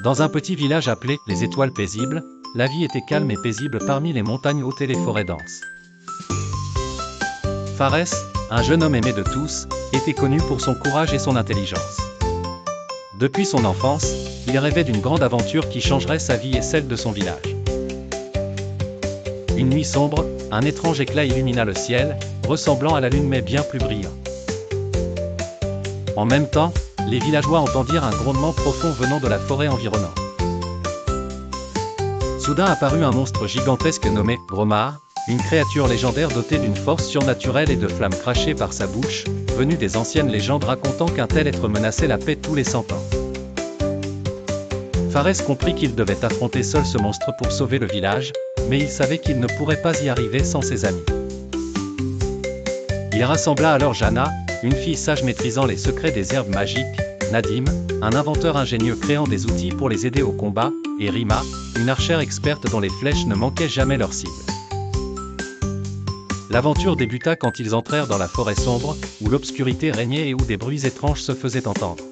Dans un petit village appelé les Étoiles Paisibles, la vie était calme et paisible parmi les montagnes hautes et les forêts denses. Fares, un jeune homme aimé de tous, était connu pour son courage et son intelligence. Depuis son enfance, il rêvait d'une grande aventure qui changerait sa vie et celle de son village. Une nuit sombre, un étrange éclat illumina le ciel, ressemblant à la lune mais bien plus brillant. En même temps, les villageois entendirent un grondement profond venant de la forêt environnante. Soudain apparut un monstre gigantesque nommé Gromar, une créature légendaire dotée d'une force surnaturelle et de flammes crachées par sa bouche, venue des anciennes légendes racontant qu'un tel être menaçait la paix tous les 100 ans. Fares comprit qu'il devait affronter seul ce monstre pour sauver le village, mais il savait qu'il ne pourrait pas y arriver sans ses amis. Il rassembla alors Jana, une fille sage maîtrisant les secrets des herbes magiques, Nadim, un inventeur ingénieux créant des outils pour les aider au combat, et Rima, une archère experte dont les flèches ne manquaient jamais leur cible. L'aventure débuta quand ils entrèrent dans la forêt sombre, où l'obscurité régnait et où des bruits étranges se faisaient entendre.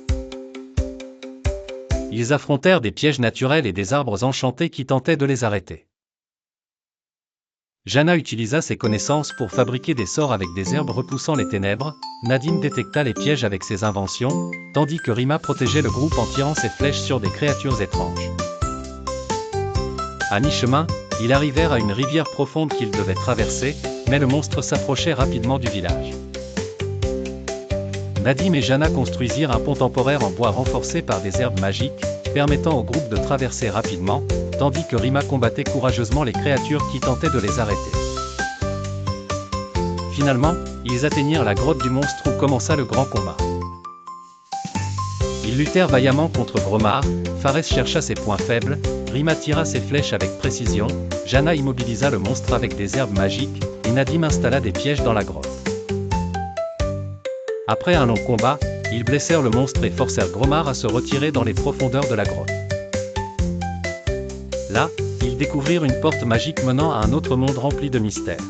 Ils affrontèrent des pièges naturels et des arbres enchantés qui tentaient de les arrêter. Jana utilisa ses connaissances pour fabriquer des sorts avec des herbes repoussant les ténèbres, Nadim détecta les pièges avec ses inventions, tandis que Rima protégeait le groupe en tirant ses flèches sur des créatures étranges. À mi-chemin, ils arrivèrent à une rivière profonde qu'ils devaient traverser, mais le monstre s'approchait rapidement du village. Nadim et Jana construisirent un pont temporaire en bois renforcé par des herbes magiques, permettant au groupe de traverser rapidement, tandis que Rima combattait courageusement les créatures qui tentaient de les arrêter. Finalement, ils atteignirent la grotte du monstre où commença le grand combat. Ils luttèrent vaillamment contre Gromar, Fares chercha ses points faibles, Rima tira ses flèches avec précision, Jana immobilisa le monstre avec des herbes magiques, et Nadim installa des pièges dans la grotte. Après un long combat, ils blessèrent le monstre et forcèrent Gromar à se retirer dans les profondeurs de la grotte. Là, ils découvrirent une porte magique menant à un autre monde rempli de mystères.